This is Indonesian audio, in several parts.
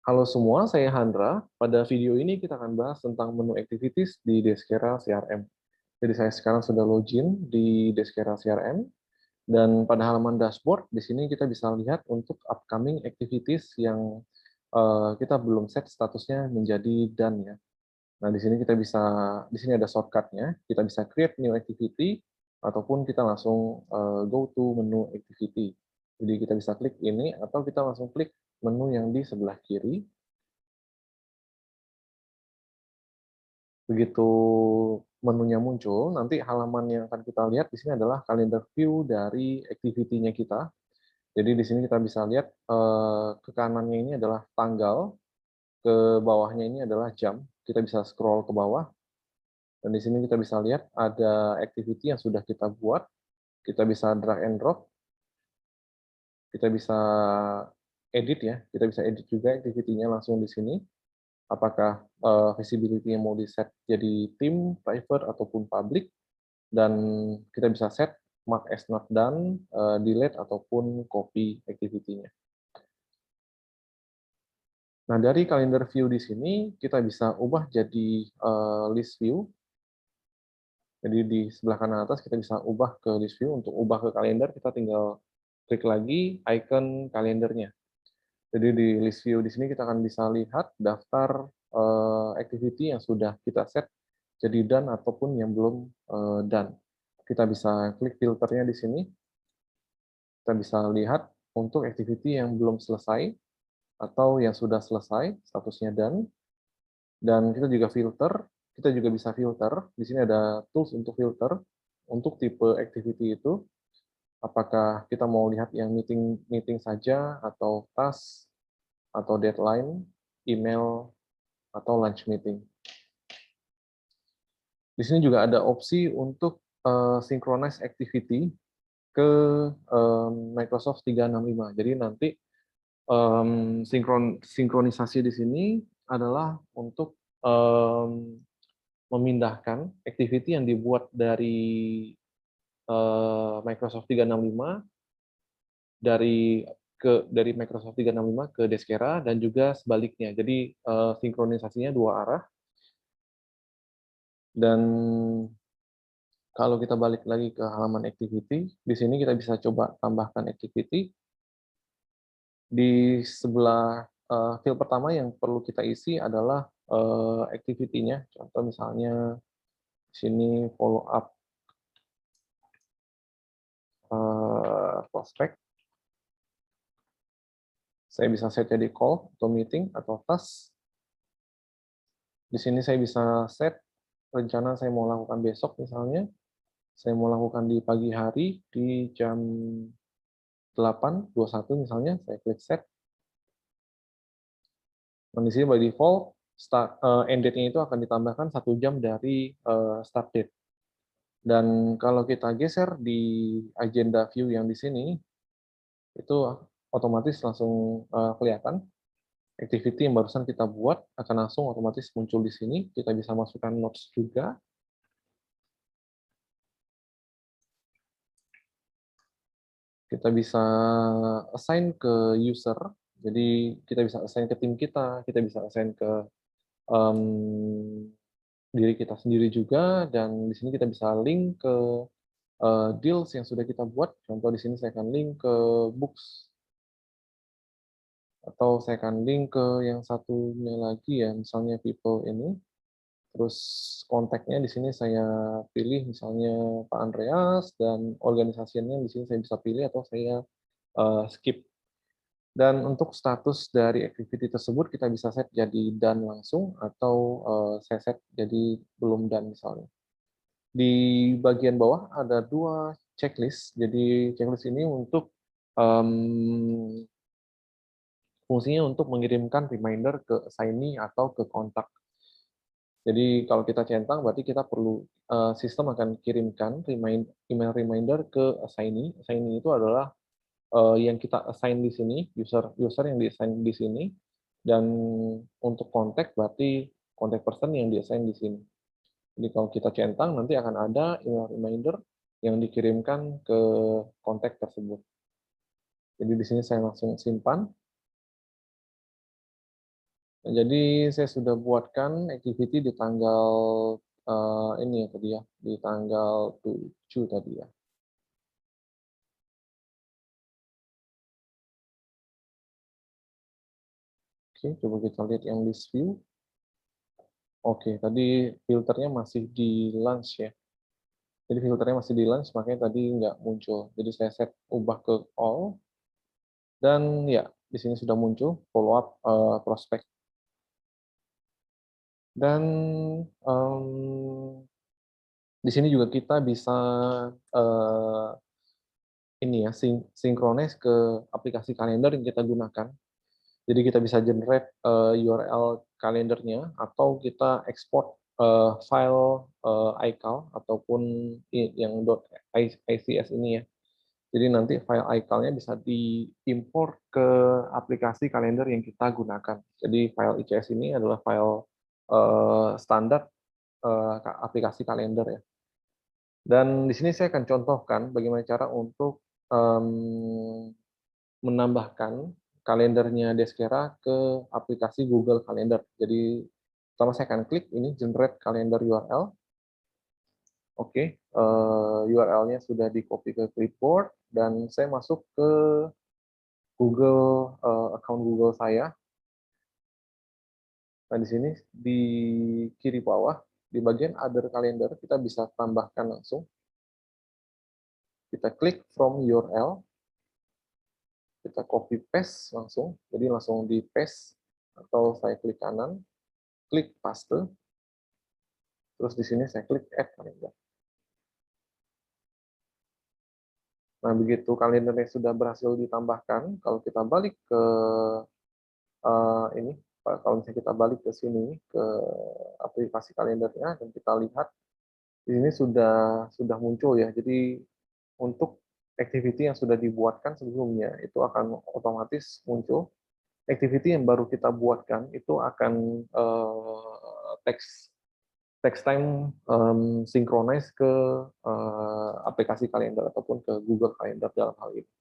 Halo semua, saya Handra. Pada video ini kita akan bahas tentang menu activities di Deskera CRM. Jadi saya sekarang sudah login di Deskera CRM, dan pada halaman dashboard, di sini kita bisa lihat untuk upcoming activities yang kita belum set statusnya menjadi done ya. Nah, di sini di sini ada shortcutnya, kita bisa create new activity, ataupun kita langsung go to menu activity. Jadi kita bisa klik ini, atau kita langsung klik menu yang di sebelah kiri. Begitu menunya muncul, nanti halaman yang akan kita lihat di sini adalah kalender view dari activity-nya kita. Jadi di sini kita bisa lihat ke kanannya ini adalah tanggal, ke bawahnya ini adalah jam. Kita bisa scroll ke bawah, dan di sini kita bisa lihat ada activity yang sudah kita buat. Kita bisa drag and drop, kita bisa edit ya, kita bisa edit juga activity-nya langsung di sini. Apakah visibility yang mau di-set jadi tim, private, ataupun public. Dan kita bisa set mark as not done, delete, ataupun copy activity-nya. Nah, dari calendar view di sini, kita bisa ubah jadi list view. Jadi di sebelah kanan atas kita bisa ubah ke list view. Untuk ubah ke kalender, kita tinggal klik lagi icon kalendernya. Jadi di list view di sini kita akan bisa lihat daftar activity yang sudah kita set jadi done ataupun yang belum done. Kita bisa klik filternya di sini. Kita bisa lihat untuk activity yang belum selesai atau yang sudah selesai, statusnya done. Dan kita juga bisa filter. Di sini ada tools untuk filter, untuk tipe activity itu, apakah kita mau lihat yang meeting saja, atau task, atau deadline, email, atau lunch meeting. Di sini juga ada opsi untuk synchronize activity ke Microsoft 365. Jadi nanti sinkronisasi di sini adalah untuk memindahkan activity yang dibuat dari Microsoft 365 dari Microsoft 365 ke Deskera, dan juga sebaliknya. Jadi sinkronisasinya dua arah. Dan kalau kita balik lagi ke halaman activity, di sini kita bisa coba tambahkan activity. Di sebelah field pertama yang perlu kita isi adalah activity-nya. Contoh misalnya di sini follow up prospek. Saya bisa set jadi call atau meeting atau task. Di sini saya bisa set rencana saya mau lakukan besok misalnya. Saya mau lakukan di pagi hari di jam 8.21 misalnya, saya klik set. Dan di sini by default end date-nya itu akan ditambahkan 1 jam dari start date. Dan kalau kita geser di agenda view yang di sini, itu otomatis langsung kelihatan activity yang barusan kita buat akan langsung otomatis muncul di sini. Kita bisa masukkan notes juga. Kita bisa assign ke user. Jadi kita bisa assign ke tim kita bisa assign ke diri kita sendiri juga, dan di sini kita bisa link ke deals yang sudah kita buat. Contoh di sini saya akan link ke books, atau saya akan link ke yang satunya lagi ya, misalnya people ini. Terus kontaknya di sini saya pilih misalnya Pak Andreas, dan organisasinya di sini saya bisa pilih atau saya skip. Dan untuk status dari activity tersebut kita bisa set jadi done langsung, atau saya set jadi belum done misalnya. Di bagian bawah ada 2 checklist. Jadi checklist ini untuk fungsinya untuk mengirimkan reminder ke assignee atau ke kontak. Jadi kalau kita centang berarti kita perlu sistem akan kirimkan email reminder ke assignee. Assignee itu adalah yang kita assign di sini, user yang di-assign di sini, dan untuk kontak berarti contact person yang di-assign di sini. Jadi kalau kita centang nanti akan ada email reminder yang dikirimkan ke kontak tersebut. Jadi di sini saya langsung simpan. Nah, jadi saya sudah buatkan activity di tanggal ini ya tadi ya, di tanggal 7 tadi ya. Oke, coba kita lihat yang list view. Oke, tadi filternya masih di launch ya. Jadi filternya masih di launch, makanya tadi nggak muncul. Jadi saya set ubah ke all, dan ya, di sini sudah muncul follow up prospek. Dan di sini juga kita bisa eh, ini ya, sinkronis ke aplikasi kalender yang kita gunakan. Jadi kita bisa generate URL kalendernya, atau kita ekspor file iCal ataupun yang .ics ini ya. Jadi nanti file iCal-nya bisa diimport ke aplikasi kalender yang kita gunakan. Jadi file ICS ini adalah file standar aplikasi kalender ya. Dan di sini saya akan contohkan bagaimana cara untuk menambahkan kalendernya Deskera ke aplikasi Google Calendar. Jadi pertama saya akan klik ini generate calendar URL. Oke, URL-nya sudah di-copy ke clipboard, dan saya masuk ke Google, account Google saya. Nah, di sini di kiri bawah, di bagian other calendar, kita bisa tambahkan langsung. Kita klik from URL, kita copy paste langsung, jadi langsung di paste, atau saya klik kanan, klik paste, terus di sini saya klik add calendar. Nah, begitu kalendernya sudah berhasil ditambahkan, kalau kita balik ke ini, kalau misalnya kita balik ke sini, ke aplikasi kalendernya, dan kita lihat, di sini sudah muncul ya. Jadi untuk activity yang sudah dibuatkan sebelumnya, itu akan otomatis muncul. Activity yang baru kita buatkan, itu akan text time synchronize ke aplikasi kalender ataupun ke Google Calendar dalam hal ini.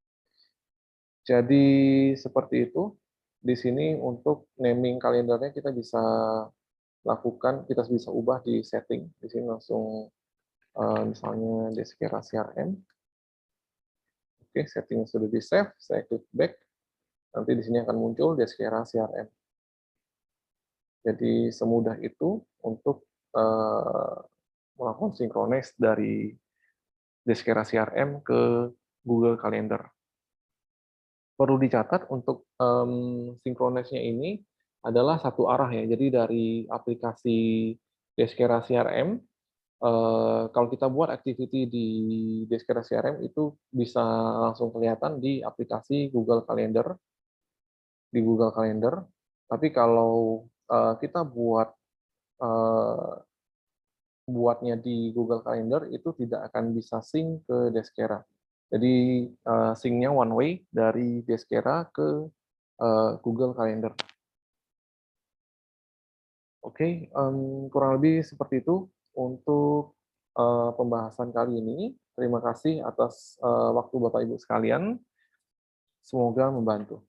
Jadi seperti itu. Di sini untuk naming kalendernya kita bisa lakukan, kita bisa ubah di setting. Di sini langsung misalnya Deskera CRM. Oke, setting sudah di save, saya klik back. Nanti di sini akan muncul Deskera CRM. Jadi semudah itu untuk melakukan sinkronis dari Deskera CRM ke Google Calendar. Perlu dicatat untuk sinkronisnya ini adalah satu arah ya. Jadi dari aplikasi Deskera CRM, kalau kita buat activity di Deskera CRM itu bisa langsung kelihatan di aplikasi Google Calendar, di Google Calendar. Tapi kalau kita buatnya di Google Calendar, itu tidak akan bisa sync ke Deskera. Jadi sync-nya one way dari Deskera ke Google Calendar. Oke, kurang lebih seperti itu untuk pembahasan kali ini. Terima kasih atas waktu Bapak Ibu sekalian. Semoga membantu.